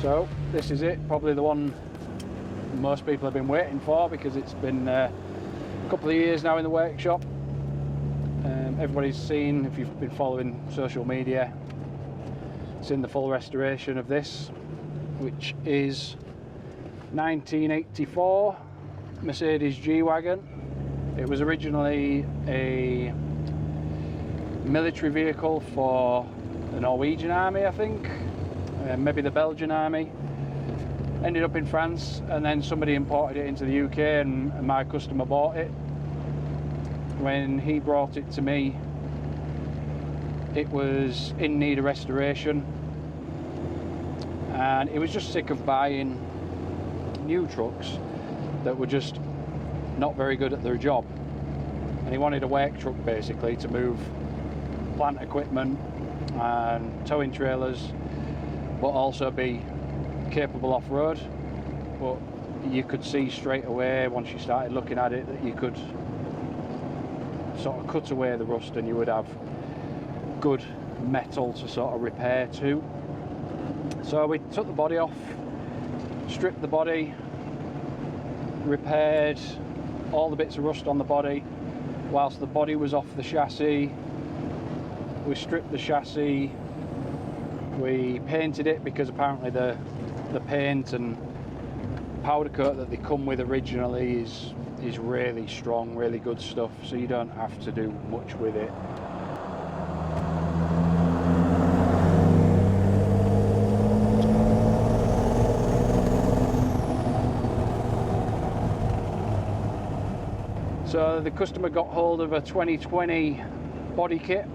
So this is it, probably the one most people have been waiting for, because it's been a couple of years now in the workshop. Everybody's seen, if you've been following social media, seen the full restoration of this, which is 1984 Mercedes G Wagon. It was originally a military vehicle for the Norwegian army, I think, maybe the Belgian army. Ended up in France, and then somebody imported it into the UK, and my customer bought it. When he brought it to me, it was in need of restoration, and he was just sick of buying new trucks that were just not very good at their job, and he wanted a work truck basically to move plant equipment and towing trailers, but also be capable off-road. But you could see straight away once you started looking at it that you could sort of cut away the rust and you would have good metal to sort of repair to. So we took the body off, stripped the body, repaired all the bits of rust on the body. Whilst the body was off the chassis, we stripped the chassis, we painted it, because apparently the paint and powder coat that they come with originally is really strong, really good stuff, so you don't have to do much with it. So the customer got hold of a 2020 body kit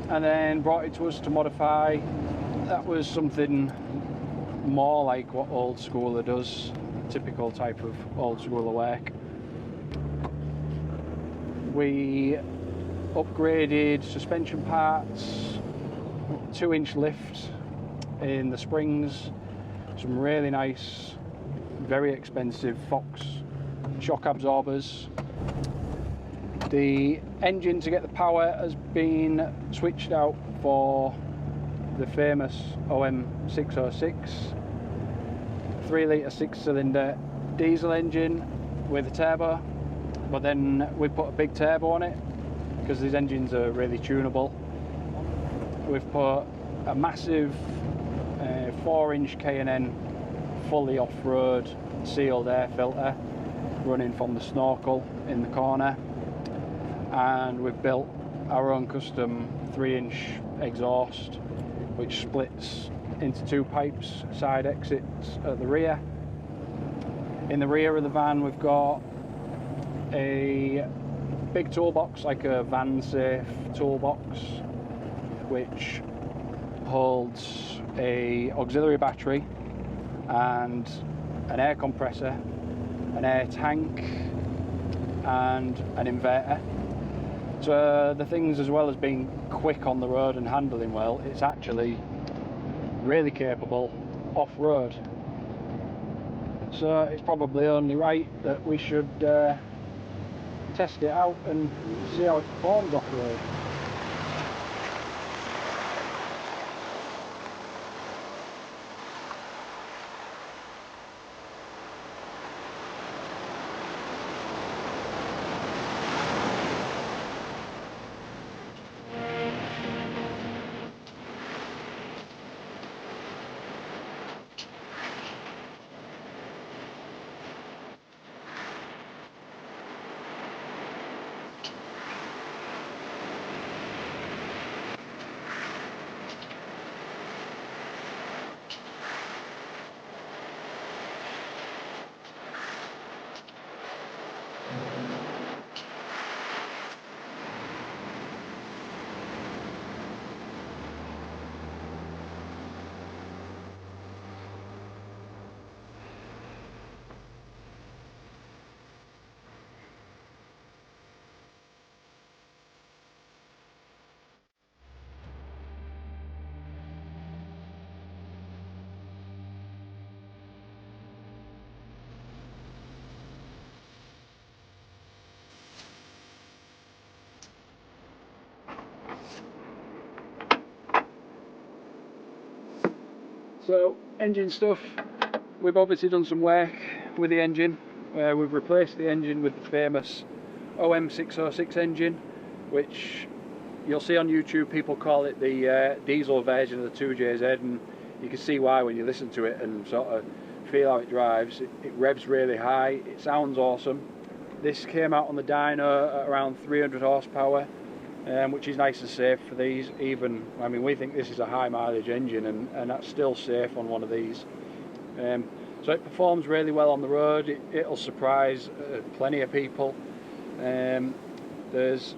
and then brought it to us to modify. That was something more like what Old Schooler does, typical type of Old Schooler work. We upgraded suspension parts, 2-inch lift in the springs, some really nice, very expensive Fox shock absorbers. The engine, to get the power, has been switched out for the famous OM606 3-litre 6-cylinder diesel engine with a turbo, but then we put a big turbo on it because these engines are really tunable. We've put a massive 4-inch K&N fully off-road sealed air filter running from the snorkel in the corner, and we've built our own custom 3-inch exhaust which splits into 2 pipes, side exits at the rear. In the rear of the van we've got a big toolbox, like a van safe toolbox, which holds a auxiliary battery and an air compressor, an air tank and an inverter. So the things, as well as being quick on the road and handling well, it's actually really capable off-road. So it's probably only right that we should test it out and see how it performs off-road. So engine stuff, we've obviously done some work with the engine. We've replaced the engine with the famous OM606 engine, which you'll see on YouTube people call it the diesel version of the 2JZ, and you can see why when you listen to it and sort of feel how it drives. It revs really high, it sounds awesome. This came out on the dyno at around 300 horsepower, which is nice and safe for these. Even, I mean, we think this is a high mileage engine, and that's still safe on one of these. So it performs really well on the road. It'll surprise plenty of people. It's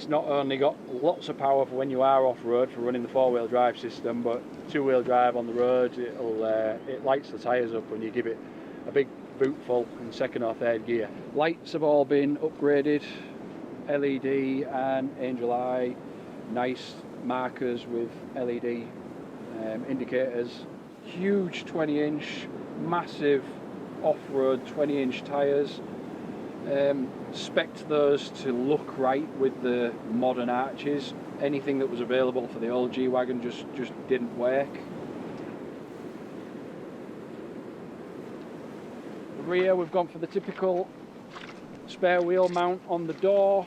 not only got lots of power for when you are off-road for running the four-wheel drive system, but two-wheel drive on the road, it lights the tyres up when you give it a big bootful in second or third gear. Lights have all been upgraded, LED and Angel Eye, nice markers with LED indicators. Huge 20-inch, massive off-road 20-inch tyres. Spec'd those to look right with the modern arches. Anything that was available for the old G Wagon just didn't work. The rear, we've gone for the typical spare wheel mount on the door.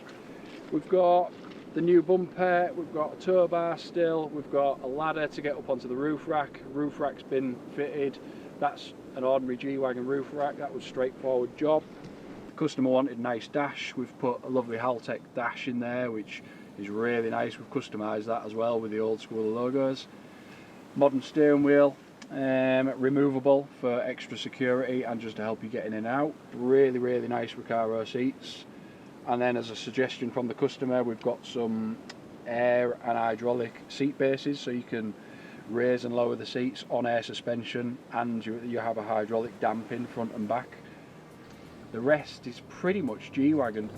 We've got the new bumper, we've got a tow bar still, we've got a ladder to get up onto the roof rack. Roof rack's been fitted. That's an ordinary G Wagon roof rack. That was a straightforward job. Customer wanted a nice dash. We've put a lovely Haltech dash in there, which is really nice. We've customised that as well with the old school logos. Modern steering wheel, removable for extra security and just to help you get in and out. Really nice Recaro seats. And then as a suggestion from the customer, we've got some air and hydraulic seat bases, so you can raise and lower the seats on air suspension, and you have a hydraulic damping front and back. The rest is pretty much G Wagon.